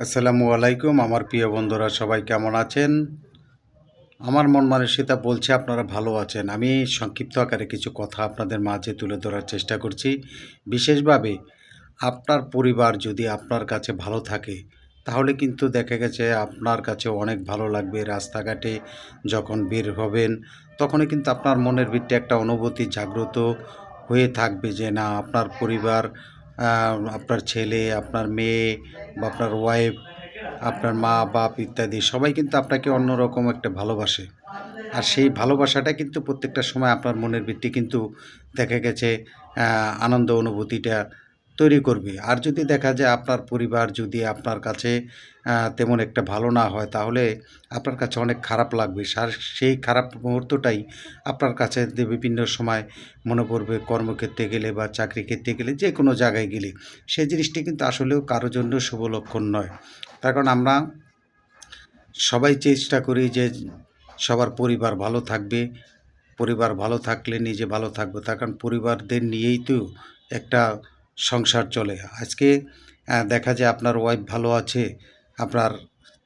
আসসালামু আলাইকুম। আমার প্রিয় বন্ধুরা সবাই কেমন আছেন? আমার মন মানসিকতা বলছে আপনারা ভালো আছেন। আমি সংক্ষিপ্ত আকারে কিছু কথা আপনাদের মাঝে তুলে ধরার চেষ্টা করছি। বিশেষভাবে আপনার পরিবার যদি আপনার কাছে ভালো থাকে, তাহলে কিন্তু দেখা গেছে আপনার কাছে অনেক ভালো লাগবে। রাস্তাঘাটে যখন বের হবেন, তখনই কিন্তু আপনার মনের ভিতরে একটা অনুভূতি জাগ্রত হয়ে থাকবে যে না আপনার পরিবার, আ আপনার ছেলে, আপনার মেয়ে বা আপনার ওয়াইফ, আপনার মা-বাপ ইত্যাদি সবাই কিন্তু আপনাকে অন্যরকম একটা ভালোবাসে। আর সেই ভালোবাসাটা কিন্তু প্রত্যেকটা সময় আপনার মনের ভিত্তি কিন্তু দেখা গেছে আ আনন্দ অনুভূতিটা তৈরি করবে। আর যদি দেখা যায় আপনার পরিবার যদি আপনার কাছে তেমন একটা ভালো না হয়, তাহলে আপনার কাছে অনেক খারাপ লাগবে। সেই খারাপ মুহূর্তটাই আপনার কাছে বিভিন্ন সময় মনে পড়বে কর্মক্ষেত্রে গেলে বা চাকরি ক্ষেত্রে গেলে, যেকোনো জায়গায় গেলে। সেই জিনিসটি কিন্তু আসলেও কারো জন্য শুভ লক্ষণ নয়। তার কারণ আমরা সবাই চেষ্টা করি যে সবার পরিবার ভালো থাকবে। পরিবার ভালো থাকলে নিজে ভালো থাকবো। তার কারণ পরিবারদের নিয়েই তো একটা সংসার চলে। আজকে দেখা যায় আপনার ওয়াইফ ভালো আছে, আপনার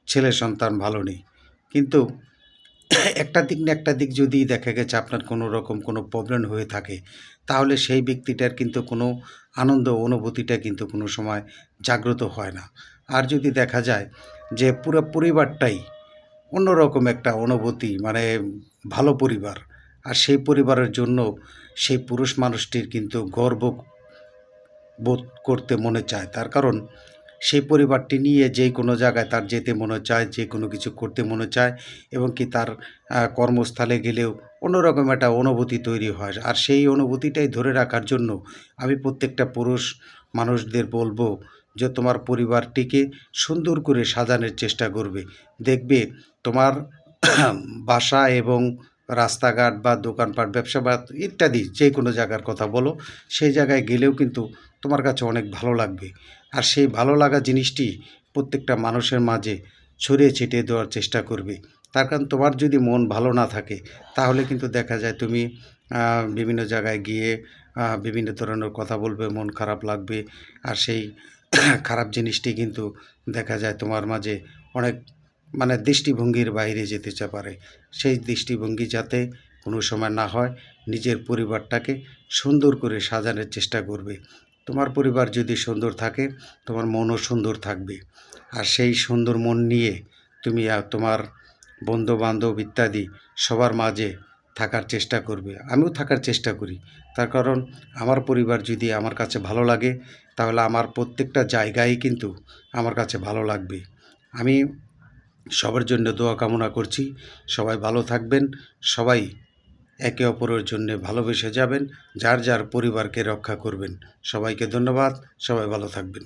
ছেলে সন্তান ভালো নেই। কিন্তু একটা দিক না একটা দিক যদি দেখা গেছে আপনার কোনো রকম কোনো প্রবলেম হয়ে থাকে, তাহলে সেই ব্যক্তিটার কিন্তু কোনো আনন্দ অনুভূতিটা কিন্তু কোনো সময় জাগ্রত হয় না। আর যদি দেখা যায় যে পুরো পরিবারটাই অন্যরকম একটা অনুভূতি, মানে ভালো পরিবার। আর সেই পরিবারের জন্য সেই পুরুষ মানুষটির কিন্তু গর্ব বোধ করতে মনে চায়। তার কারণ সেই পরিবারটি নিয়ে যেকোনো জায়গায় তার যেতে মনে চায়, যেকোনো কিছু করতে মনে চায় এবং কি তার কর্মস্থলে গেলেও অন্যরকম একটা অনুভূতি তৈরি হয়। আর সেই অনুভূতিটাই ধরে রাখার জন্য আমি প্রত্যেকটা পুরুষ মানুষদের বলব যে তোমার পরিবারটিকে সুন্দর করে সাজানোর চেষ্টা করবে। দেখবে তোমার বাসা এবং রাস্তাঘাট বা দোকানপাট, ব্যবসা ইত্যাদি যেকোনো জায়গার কথা বলো, সেই জায়গায় গেলেও কিন্তু তোমার কাছে অনেক ভালো লাগবে। আর সেই ভালো লাগা জিনিসটি প্রত্যেকটা মানুষের মাঝে ছড়িয়ে ছিটিয়ে দেওয়ার চেষ্টা করবে। তার কারণ তোমার যদি মন ভালো না থাকে, তাহলে কিন্তু দেখা যায় তুমি বিভিন্ন জায়গায় গিয়ে বিভিন্ন ধরনের কথা বলবে, মন খারাপ লাগবে। আর সেই খারাপ জিনিসটি কিন্তু দেখা যায় তোমার মাঝে অনেক, মানে দৃষ্টিভঙ্গির বাইরে যেতে পারে। সেই দৃষ্টিভঙ্গি যাতে কোনো সময় না হয়, নিজের পরিবারটাকে সুন্দর করে সাজানোর চেষ্টা করবে। তোমার পরিবার যদি সুন্দর থাকে, তোমার মনও সুন্দর থাকবে। আর সেই সুন্দর মন নিয়ে তুমি তোমার বন্ধু-বান্ধব ইত্যাদি সবার মাঝে থাকার চেষ্টা করবে। আমিও থাকার চেষ্টা করি। তার কারণ আমার পরিবার যদি আমার কাছে ভালো লাগে, তাহলে আমার প্রত্যেকটা জায়গায় কিন্তু আমার কাছে ভালো লাগবে। আমি সবার জন্য দোয়া কামনা করছি। সবাই ভালো থাকবেন। সবাই একে অপরের জন্যে ভালোবেসে যাবেন। যার যার পরিবারকে রক্ষা করবেন। সবাইকে ধন্যবাদ। সবাই ভালো থাকবেন।